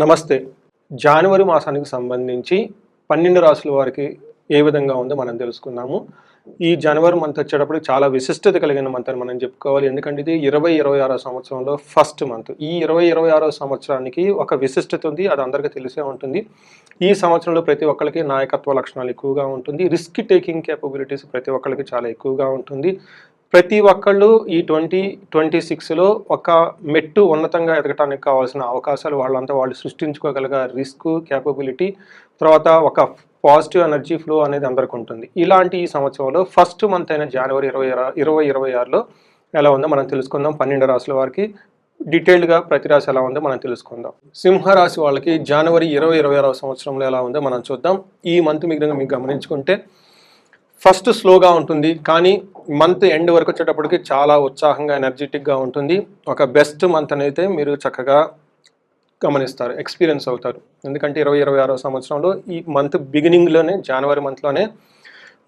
నమస్తే. జనవరి మాసానికి సంబంధించి 12 రాసుల వారికి ఏ విధంగా ఉందో మనం తెలుసుకుందాము. ఈ జనవరి మంత్ వచ్చేటప్పటికి చాలా విశిష్టత కలిగిన మంత్ అని మనం చెప్పుకోవాలి. ఎందుకంటే ఇది 2026 సంవత్సరంలో ఫస్ట్ మంత్. ఈ 2026 సంవత్సరానికి ఒక విశిష్టత ఉంది. అది అందరికీ తెలిసే ఉంటుంది. ఈ సంవత్సరంలో ప్రతి ఒక్కరికి నాయకత్వ లక్షణాలు ఎక్కువగా ఉంటుంది. రిస్క్ టేకింగ్ కేపబిలిటీస్ ప్రతి ఒక్కరికి చాలా ఎక్కువగా ఉంటుంది. ప్రతి ఒక్కళ్ళు ఈ 2026లో ఒక మెట్టు ఉన్నతంగా ఎదగటానికి కావాల్సిన అవకాశాలు వాళ్ళు సృష్టించుకోగలిగ రిస్క్ కేపబిలిటీ, తర్వాత ఒక పాజిటివ్ ఎనర్జీ ఫ్లో అనేది అందరికి ఉంటుంది. ఇలాంటి ఈ సంవత్సరంలో ఫస్ట్ మంత్ అయిన జనవరి 2026లో ఎలా ఉందో మనం తెలుసుకుందాం. 12 రాశుల వారికి డీటెయిల్డ్గా ప్రతి రాశి ఎలా ఉందో మనం తెలుసుకుందాం. సింహరాశి వాళ్ళకి జనవరి 2026 సంవత్సరంలో ఎలా ఉందో మనం చూద్దాం. ఈ మంత్ మీకు గమనించుకుంటే ఫస్ట్ స్లోగా ఉంటుంది, కానీ మంత్ ఎండ్ వరకు వచ్చేటప్పటికి చాలా ఉత్సాహంగా ఎనర్జెటిక్గా ఉంటుంది. ఒక బెస్ట్ మంత్ అయితే మీరు చక్కగా గమనిస్తారు, ఎక్స్పీరియన్స్ అవుతారు. ఎందుకంటే 2026 సంవత్సరంలో ఈ మంత్ బిగినింగ్లోనే, జనవరి మంత్లోనే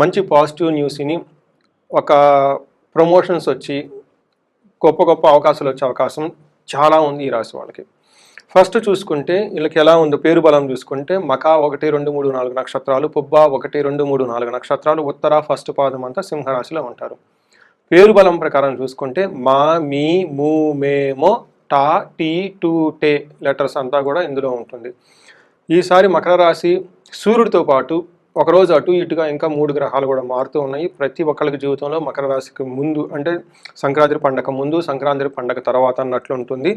మంచి పాజిటివ్ న్యూస్ని, ఒక ప్రమోషన్స్ వచ్చి గొప్ప గొప్ప అవకాశాలు వచ్చే అవకాశం చాలా ఉంది ఈ రాశి వాళ్ళకి. ఫస్ట్ చూసుకుంటే వీళ్ళకి ఎలా ఉందో పేరు బలం చూసుకుంటే మకా 1, 2, 3, 4 నక్షత్రాలు, పుబ్బ 1, 2, 3, 4 నక్షత్రాలు, ఉత్తర ఫస్ట్ పాదం అంతా సింహరాశిలో ఉంటారు. పేరు బలం ప్రకారం చూసుకుంటే మా, మీ, ము, మే, మో, టా, టీ, టు, టే లెటర్స్ అంతా కూడా ఇందులో ఉంటుంది. ఈసారి మకర రాశి సూర్యుడితో పాటు ఒకరోజు అటు ఇటుగా ఇంకా 3 గ్రహాలు కూడా మారుతూ ఉన్నాయి. ప్రతి ఒక్కరికి జీవితంలో మకర రాశికి ముందు అంటే సంక్రాంతి పండగ ముందు, సంక్రాంతి పండగ తర్వాత అన్నట్లు ఉంటుంది.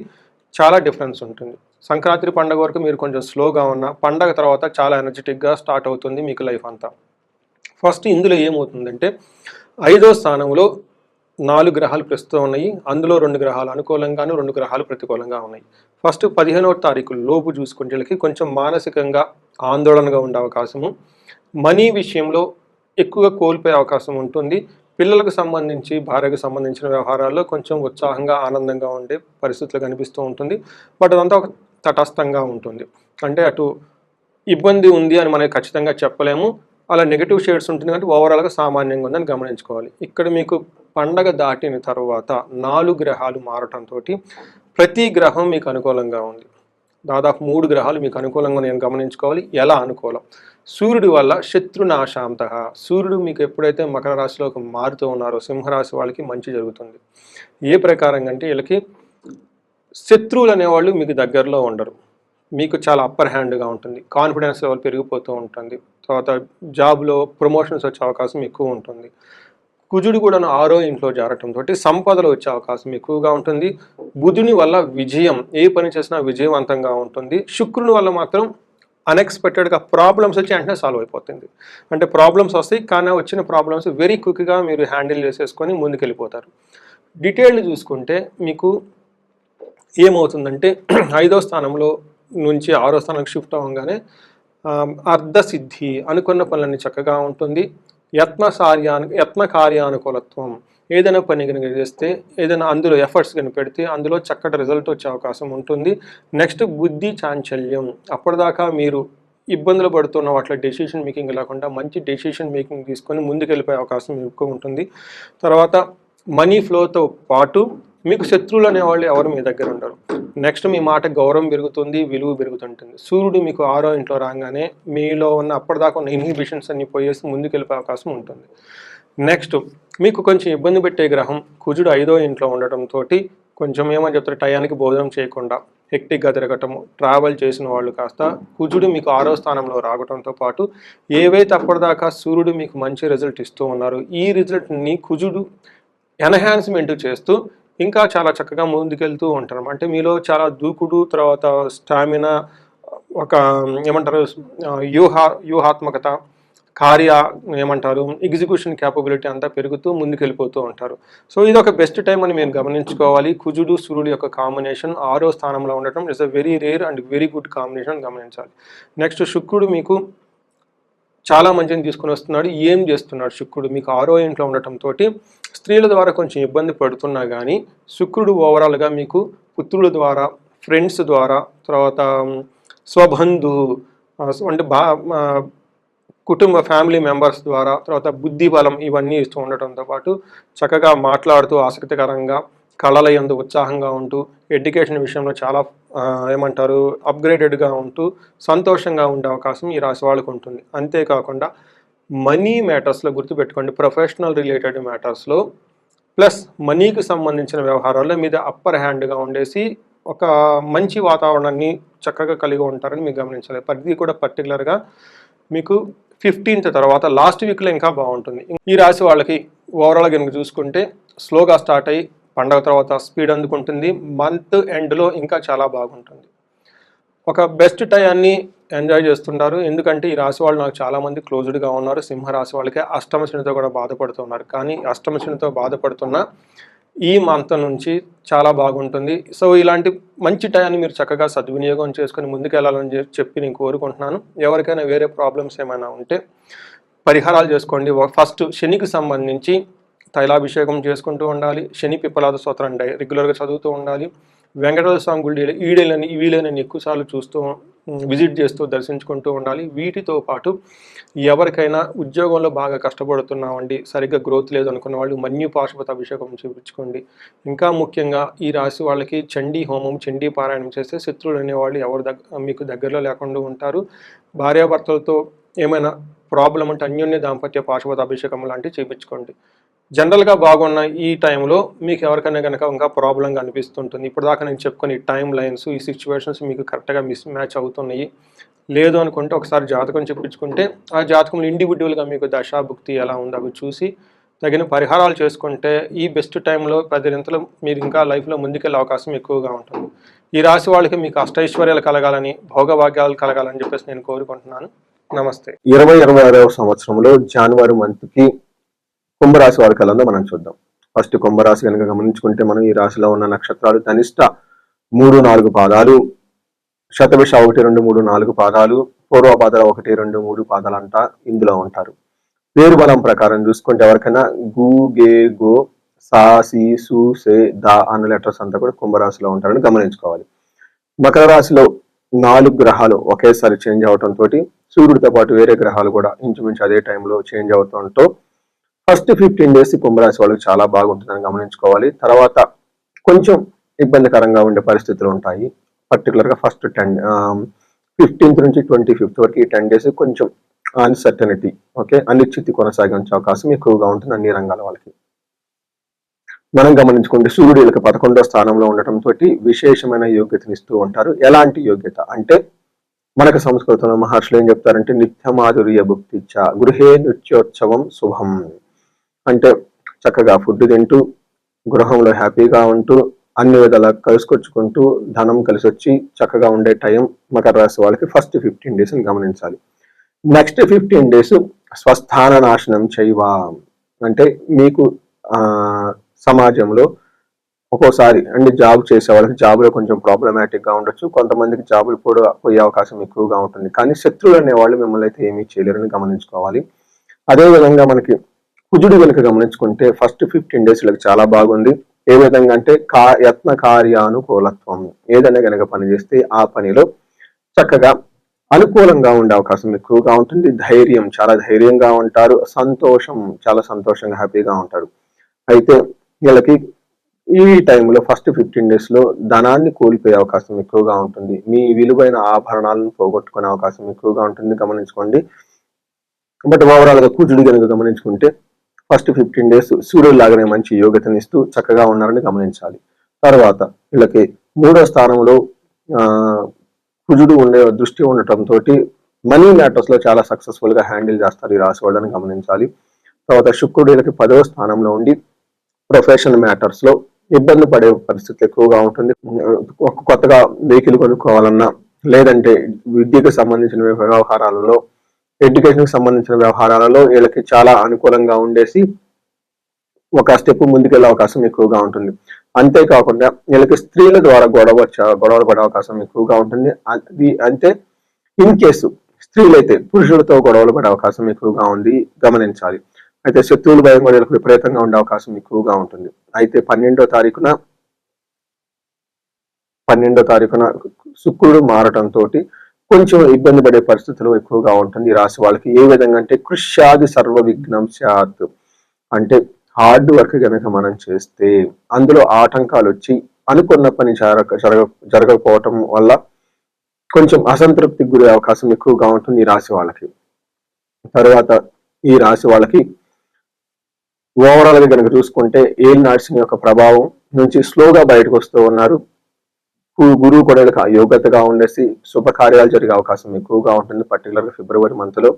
చాలా డిఫరెన్స్ ఉంటుంది. సంక్రాంతి పండగ వరకు మీరు కొంచెం స్లోగా ఉన్న, పండగ తర్వాత చాలా ఎనర్జెటిక్గా స్టార్ట్ అవుతుంది మీకు లైఫ్ అంతా. ఫస్ట్ ఇందులో ఏమవుతుందంటే 5వ స్థానంలో 4 గ్రహాలు ప్రస్తుతం ఉన్నాయి. అందులో 2 గ్రహాలు అనుకూలంగాను, 2 గ్రహాలు ప్రతికూలంగా ఉన్నాయి. ఫస్ట్ 15వ తారీఖు లోపు చూసుకుంటే వీళ్ళకి కొంచెం మానసికంగా ఆందోళనగా ఉండే అవకాశము, మనీ విషయంలో ఎక్కువగా కోల్పోయే అవకాశం ఉంటుంది. పిల్లలకు సంబంధించి, భార్యకు సంబంధించిన వ్యవహారాల్లో కొంచెం ఉత్సాహంగా, ఆనందంగా ఉండే పరిస్థితులు కనిపిస్తూ ఉంటుంది. బట్ అదంతా ఒక తటస్థంగా ఉంటుంది. అంటే అటు ఇబ్బంది ఉంది అని మనకి ఖచ్చితంగా చెప్పలేము. అలా నెగిటివ్ షేడ్స్ ఉంటుంది, అంటే ఓవరాల్గా సామాన్యంగా ఉందని గమనించుకోవాలి. ఇక్కడ మీకు పండగ దాటిన తర్వాత 4 గ్రహాలు మారటంతో ప్రతి గ్రహం మీకు అనుకూలంగా ఉంది. దాదాపు 3 గ్రహాలు మీకు అనుకూలంగా నేను గమనించుకోవాలి. ఎలా అనుకూలం? సూర్యుడి వల్ల శత్రునాశాంత. సూర్యుడు మీకు ఎప్పుడైతే మకర రాశిలోకి మారుతూ ఉన్నారో సింహరాశి వాళ్ళకి మంచి జరుగుతుంది. ఏ ప్రకారంగా అంటే వీళ్ళకి శత్రువులు అనేవాళ్ళు మీకు దగ్గరలో ఉండరు. మీకు చాలా అప్పర్ హ్యాండ్గా ఉంటుంది. కాన్ఫిడెన్స్ లెవెల్ పెరిగిపోతూ ఉంటుంది. తర్వాత జాబ్లో ప్రమోషన్స్ వచ్చే అవకాశం ఎక్కువ ఉంటుంది. కుజుడు కూడా 6వ ఇంట్లో జారటంతో సంపదలు వచ్చే అవకాశం ఎక్కువగా ఉంటుంది. బుధుని వల్ల విజయం, ఏ పని చేసినా విజయవంతంగా ఉంటుంది. శుక్రుని వల్ల మాత్రం అన్ఎక్స్పెక్టెడ్గా ప్రాబ్లమ్స్ వచ్చి వెంటనే సాల్వ్ అయిపోతుంది. అంటే ప్రాబ్లమ్స్ వస్తాయి, కానీ వచ్చిన ప్రాబ్లమ్స్ వెరీ క్విక్గా మీరు హ్యాండిల్ చేసేసుకొని ముందుకెళ్ళిపోతారు. డీటెయిల్డ్ చూసుకుంటే మీకు ఏమవుతుందంటే 5వ స్థానంలో నుంచి 6వ స్థానానికి షిఫ్ట్ అవ్వగానే అర్ధసిద్ధి, అనుకున్న పనులన్నీ చక్కగా ఉంటుంది. యత్న కార్యానుకూలత్వం, ఏదైనా పని కనుక చేస్తే, ఏదైనా అందులో ఎఫర్ట్స్ కనుక పెడితే అందులో చక్కటి రిజల్ట్ వచ్చే అవకాశం ఉంటుంది. నెక్స్ట్ బుద్ధి చాంచల్యం, అప్పటిదాకా మీరు ఇబ్బందులు పడుతున్న వాటిలో డెసిషన్ మేకింగ్ లేకుండా మంచి డెసిషన్ మేకింగ్ తీసుకొని ముందుకెళ్ళిపోయే అవకాశం ఎక్కువ ఉంటుంది. తర్వాత మనీ ఫ్లోతో పాటు మీకు శత్రువులు అనేవాళ్ళు ఎవరు మీ దగ్గర ఉండరు. నెక్స్ట్ మీ మాట గౌరవం పెరుగుతుంది, విలువ పెరుగుతుంటుంది. సూర్యుడు మీకు 6వ ఇంట్లో రాగానే మీలో ఉన్న అప్పటిదాకా ఉన్న ఇన్హిబిషన్స్ అన్ని పోయేసి ముందుకెళ్ళిపోయే అవకాశం ఉంటుంది. నెక్స్ట్ మీకు కొంచెం ఇబ్బంది పెట్టే గ్రహం కుజుడు 5వ ఇంట్లో ఉండటంతో కొంచెం ఏమని చెప్తారు, టయానికి భోజనం చేయకుండా హెక్టిక్గా తిరగటము, ట్రావెల్ చేసిన వాళ్ళు కాస్త కుజుడు మీకు 6వ స్థానంలో రావడంతో పాటు ఏవైతే అప్పటిదాకా సూర్యుడు మీకు మంచి రిజల్ట్ ఇస్తూ ఉన్నారు, ఈ రిజల్ట్ని కుజుడు ఎన్హాన్స్మెంట్ చేస్తూ ఇంకా చాలా చక్కగా ముందుకెళ్తూ ఉంటారు. అంటే మీలో చాలా దూకుడు, తర్వాత స్టామినా, ఒక ఏమంటారు వ్యూహాత్మకత, ఎగ్జిక్యూషన్ క్యాపబిలిటీ అంతా పెరుగుతూ ముందుకెళ్ళిపోతూ ఉంటారు. సో ఇది ఒక బెస్ట్ టైం అని మీరు గమనించుకోవాలి. కుజుడు సూర్యుడు యొక్క కాంబినేషన్ 6వ స్థానంలో ఉండటం it's a very rare and very good combination గమనించాలి. నెక్స్ట్ శుక్రుడు మీకు చాలా మంచిని తీసుకుని వస్తున్నాడు. ఏం చేస్తున్నాడు శుక్రుడు మీకు 6వ ఇంట్లో ఉండటంతో స్త్రీల ద్వారా కొంచెం ఇబ్బంది పడుతున్నా కానీ శుక్రుడు ఓవరాల్గా మీకు పుత్రుల ద్వారా, ఫ్రెండ్స్ ద్వారా, తర్వాత స్వబంధు అంటే కుటుంబ ఫ్యామిలీ మెంబర్స్ ద్వారా, తర్వాత బుద్ధి బలం ఇవన్నీ ఇస్తూ ఉండటంతో పాటు చక్కగా మాట్లాడుతూ ఆసక్తికరంగా కళల యందు ఉత్సాహంగా ఉంటూ ఎడ్యుకేషన్ విషయంలో చాలా ఏమంటారు అప్గ్రేడెడ్గా ఉంటూ సంతోషంగా ఉండే అవకాశం ఈ రాశి వాళ్ళకు ఉంటుంది. అంతేకాకుండా మనీ మ్యాటర్స్లో గుర్తుపెట్టుకోండి, ప్రొఫెషనల్ రిలేటెడ్ మ్యాటర్స్లో ప్లస్ మనీకి సంబంధించిన వ్యవహారాల్లో మీద అప్పర్ హ్యాండ్గా ఉండేసి ఒక మంచి వాతావరణాన్ని చక్కగా కలిగి ఉంటారని మీకు గమనించాలి. ప్రతిదీ కూడా పర్టికులర్గా మీకు 15th తర్వాత లాస్ట్ వీక్లో ఇంకా బాగుంటుంది. ఈ రాశి వాళ్ళకి ఓవరాల్గా కనుక చూసుకుంటే స్లోగా స్టార్ట్ అయ్యి పండగ తర్వాత స్పీడ్ అందుకుంటుంది. మంత్ ఎండ్లో ఇంకా చాలా బాగుంటుంది. ఒక బెస్ట్ టైంని ఎంజాయ్ చేస్తుంటారు. ఎందుకంటే ఈ రాశి వాళ్ళు నాకు చాలామంది క్లోజ్డ్గా ఉన్నారు. సింహరాశి వాళ్ళకి అష్టమ శనితో కూడా బాధపడుతున్నారు. కానీ అష్టమ శనితో బాధపడుతున్న ఈ మంత్ నుంచి చాలా బాగుంటుంది. సో ఇలాంటి మంచి టైంని మీరు చక్కగా సద్వినియోగం చేసుకొని ముందుకెళ్ళాలని చెప్పి నేను కోరుకుంటున్నాను. ఎవరికైనా వేరే ప్రాబ్లమ్స్ ఏమైనా ఉంటే పరిహారాలు చేసుకోండి. ఫస్ట్ శనికి సంబంధించి తైలాభిషేకం చేసుకుంటూ ఉండాలి. శని పిప్పలాద స్తోత్రం రెగ్యులర్గా చదువుతూ ఉండాలి. వెంకటేశ్వర స్వామి గుడి వీలైనన్ని ఎక్కువసార్లు విజిట్ చేస్తూ దర్శించుకుంటూ ఉండాలి. వీటితో పాటు ఎవరికైనా ఉద్యోగంలో బాగా కష్టపడుతున్నామండి, సరిగ్గా గ్రోత్ లేదు అనుకున్న వాళ్ళు మన్యు పాశుపత అభిషేకం చేయించుకోండి. ఇంకా ముఖ్యంగా ఈ రాశి వాళ్ళకి చండీ హోమం, చండీ పారాయణం చేస్తే శత్రువులు అనేవాళ్ళు మీకు దగ్గరలో లేకుండా ఉంటారు. భార్యాభర్తలతో ఏమైనా ప్రాబ్లం అంటే అన్యోన్య దాంపత్య పాశుపత అభిషేకం లాంటివి చేయించుకోండి. జనరల్గా బాగున్న ఈ టైంలో మీకు ఎవరికైనా కనుక ఇంకా ప్రాబ్లంగా అనిపిస్తుంటుంది. ఇప్పుడు దాకా నేను చెప్పుకొని ఈ టైం లైన్స్, ఈ సిచ్యువేషన్స్ మీకు కరెక్ట్గా మిస్ మ్యాచ్ అవుతున్నాయి లేదు అనుకుంటే ఒకసారి జాతకం చెప్పించుకుంటే ఆ జాతకంలో ఇండివిజువల్గా మీకు దశాభుక్తి ఎలా ఉందో అవి చూసి తగిన పరిహారాలు చేసుకుంటే ఈ బెస్ట్ టైంలో 10 గంటలు మీరు ఇంకా లైఫ్లో ముందుకెళ్ళే అవకాశం ఎక్కువగా ఉంటుంది. ఈ రాశి వాళ్ళకి మీకు అష్టైశ్వర్యాలు కలగాలని, భోగభాగ్యాలు కలగాలని చెప్పేసి నేను కోరుకుంటున్నాను. నమస్తే. 2026వ సంవత్సరంలో జనవరి మంత్కి కుంభరాశి వారి కలంలో మనం చూద్దాం. ఫస్ట్ కుంభరాశి కనుక గమనించుకుంటే మనం ఈ రాశిలో ఉన్న నక్షత్రాలు ధనిష్ట 3-4 పాదాలు, శతభిష 1, 2, 3, 4 పాదాలు, పూర్వపాదాలు 1, 2, 3 పాదాలు అంతా ఇందులో ఉంటారు. పేరు బలం ప్రకారం చూసుకుంటే ఎవరికైనా గు, గే, గో, సా, సి, సు, సే, దా అన్న లెటర్స్ అంతా కూడా కుంభరాశిలో ఉంటారని గమనించుకోవాలి. మకర రాశిలో 4 గ్రహాలు ఒకేసారి చేంజ్ అవడంతో సూర్యుడితో పాటు వేరే గ్రహాలు కూడా ఇంచుమించు అదే టైంలో చేంజ్ అవుతుంటో ఫస్ట్ 15 days కుంభరాశి వాళ్ళకి చాలా బాగుంటుందని గమనించుకోవాలి. తర్వాత కొంచెం ఇబ్బందికరంగా ఉండే పరిస్థితులు ఉంటాయి. పర్టికులర్గా ఫస్ట్ 15th నుంచి 25th వరకు ఈ 10 days కొంచెం అన్సర్టనిటీ, అనిశ్చితి కొనసాగించే అవకాశం ఎక్కువగా ఉంటుంది అన్ని రంగాల వాళ్ళకి. మనం గమనించుకుంటే సూర్యుడు వీళ్ళకి 11వ స్థానంలో ఉండటంతో విశేషమైన యోగ్యతనిస్తూ ఉంటారు. ఎలాంటి యోగ్యత అంటే మనకు సంస్కృతంలో మహర్షులు ఏం చెప్తారంటే నిత్యమాధుర్య భుక్తిచ్చ గృహే నృత్యోత్సవం శుభం. అంటే చక్కగా ఫుడ్ తింటూ గృహంలో హ్యాపీగా ఉంటూ అన్ని విధాలా కలుసుకొచ్చుకుంటూ ధనం కలిసి వచ్చి చక్కగా ఉండే టైం మకర రాశి వాళ్ళకి ఫస్ట్ 15 days అని గమనించాలి. నెక్స్ట్ 15 days స్వస్థాన నాశనం చేయవా అంటే మీకు సమాజంలో ఒక్కోసారి అంటే జాబ్ చేసే వాళ్ళకి జాబ్లో కొంచెం ప్రాబ్లమాటిక్గా ఉండొచ్చు. కొంతమందికి జాబులు కూడా పోయే అవకాశం ఎక్కువగా ఉంటుంది. కానీ శత్రువులు అనేవాళ్ళు మిమ్మల్ని అయితే ఏమీ చేయలేరని గమనించుకోవాలి. అదేవిధంగా మనకి కుజుడు కనుక గమనించుకుంటే ఫస్ట్ 15 days చాలా బాగుంది. ఏ విధంగా అంటే యత్న కార్యానుకూలత్వం, ఏదైనా కనుక పని చేస్తే ఆ పనిలో చక్కగా అనుకూలంగా ఉండే అవకాశం ఎక్కువగా ఉంటుంది. ధైర్యం, చాలా ధైర్యంగా ఉంటారు. సంతోషం, చాలా సంతోషంగా హ్యాపీగా ఉంటారు. అయితే వీళ్ళకి ఈ టైంలో ఫస్ట్ 15 days ధనాన్ని కోల్పోయే అవకాశం ఎక్కువగా ఉంటుంది. మీ విలువైన ఆభరణాలను పోగొట్టుకునే అవకాశం ఎక్కువగా ఉంటుంది గమనించుకోండి. బట్ ఓవరాల్గా కుజుడు కనుక గమనించుకుంటే ఫస్ట్ 15 days సూర్యుడు లాగానే మంచి యోగ్యతనిస్తూ చక్కగా ఉన్నారని గమనించాలి. తర్వాత వీళ్ళకి 3వ స్థానంలో కుజుడు దృష్టి ఉండటంతో మనీ మ్యాటర్స్ లో చాలా సక్సెస్ఫుల్ గా హ్యాండిల్ చేస్తారు ఈ రాశి వాళ్ళని గమనించాలి. తర్వాత శుక్రుడు వీళ్ళకి 10వ స్థానంలో ఉండి ప్రొఫెషనల్ మ్యాటర్స్ లో ఇబ్బంది పడే పరిస్థితి ఎక్కువగా ఉంటుంది. కొత్తగా వెహికల్ కొనుక్కోవాలన్నా లేదంటే విద్యకు సంబంధించిన వ్యవహారాలలో, ఎడ్యుకేషన్ సంబంధించిన వ్యవహారాలలో వీళ్ళకి చాలా అనుకూలంగా ఉండేసి ఒక స్టెప్ ముందుకెళ్ళే అవకాశం ఎక్కువగా ఉంటుంది. అంతేకాకుండా వీళ్ళకి స్త్రీల ద్వారా గొడవలు పడే అవకాశం ఎక్కువగా ఉంటుంది. అది అంటే ఇన్ కేసు స్త్రీలైతే పురుషులతో గొడవలు పడే అవకాశం ఎక్కువగా ఉంది గమనించాలి. అయితే శత్రువుల భయం కూడా వీళ్ళకి విపరీతంగా ఉండే అవకాశం ఎక్కువగా ఉంటుంది. అయితే 12వ తారీఖున శుక్రుడు మారటంతో కొంచెం ఇబ్బంది పడే పరిస్థితులు ఎక్కువగా ఉంటుంది ఈ రాశి వాళ్ళకి. ఏ విధంగా అంటే కృష్యాది సర్వ విఘ్నం స్యాత్ అంటే హార్డ్ వర్క్ కనుక మనం చేస్తే అందులో ఆటంకాలు వచ్చి అనుకున్న పని జరగకపోవటం వల్ల కొంచెం అసంతృప్తికి గురే అవకాశం ఎక్కువగా ఉంటుంది ఈ రాశి వాళ్ళకి. తర్వాత ఈ రాశి వాళ్ళకి ఓవరాల్ గా కనుక చూసుకుంటే ఏల్ నర్సింగ్ యొక్క ప్రభావం నుంచి స్లోగా బయటకు వస్తూ ఉన్నారు. గురువు కూడా యోగ్యతగా ఉండేసి శుభకార్యాలు జరిగే అవకాశం ఎక్కువగా ఉంటుంది, పర్టికులర్ గా ఫిబ్రవరి మంత్ లో.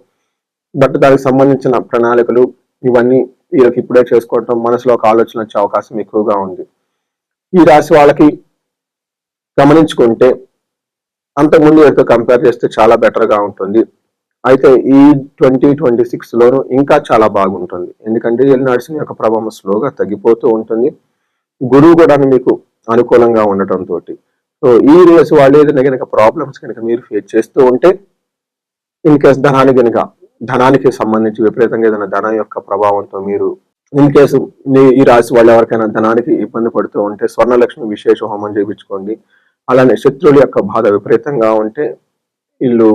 బట్ దానికి సంబంధించిన ప్రణాళికలు ఇవన్నీ వీళ్ళకి ఇప్పుడే చేసుకోవటం, మనసులో ఒక ఆలోచన వచ్చే అవకాశం ఎక్కువగా ఉంది. ఈ రాశి వాళ్ళకి గమనించుకుంటే అంతకుముందు వీళ్ళతో కంపేర్ చేస్తే చాలా బెటర్ గా ఉంటుంది. అయితే ఈ 2026 లోను ఇంకా చాలా బాగుంటుంది. ఎందుకంటే ఏల్ నర్సింగ్ యొక్క ప్రభావం స్లోగా తగ్గిపోతూ ఉంటుంది. గురువు కూడా మీకు అనుకూలంగా ఉండటం తోటి. సో ఈ రాశి వాళ్ళు ఏదైనా కనుక ప్రాబ్లమ్స్ కనుక మీరు ఫేస్ చేస్తూ ఉంటే, ఇన్ కేస్ ధనానికి సంబంధించి విపరీతంగా ఏదైనా ధనం యొక్క ప్రభావంతో మీరు ఇన్ కేసు ఈ రాశి వాళ్ళు ఎవరికైనా ధనానికి ఇబ్బంది పడుతూ ఉంటే స్వర్ణలక్ష్మి విశేష హోమం చేయించుకోండి. అలానే శత్రువుల యొక్క బాధ విపరీతంగా ఉంటే వీళ్ళు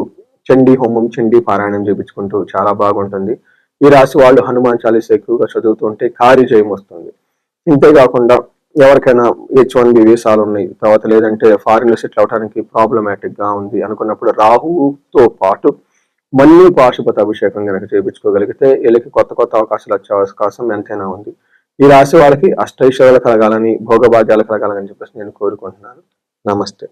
చండీ హోమం, చండీ పారాయణం చేయించుకుంటూ చాలా బాగుంటుంది. ఈ రాశి వాళ్ళు హనుమాన్ చాలీసా ఎక్కువగా చదువుతుంటే కార్యజయం వస్తుంది. ఇంతేకాకుండా ఎవరికైనా H1B వీసాలు ఉన్నాయి, తర్వాత లేదంటే ఫారిన్ లో సెటిల్ అవడానికి ప్రాబ్లమాటిక్ గా ఉంది అనుకున్నప్పుడు రాహుతో పాటు మళ్ళీ పాశుపత అభిషేకం కనుక చేయించుకోగలిగితే వీళ్ళకి కొత్త కొత్త అవకాశాలు వచ్చే అవకాశం ఎంతైనా ఉంది. ఈ రాశి వాళ్ళకి అష్టైశ్వర్యాలు కలగాలని, భోగభాగ్యాలు కలగాలని చెప్పేసి నేను కోరుకుంటున్నాను. నమస్తే.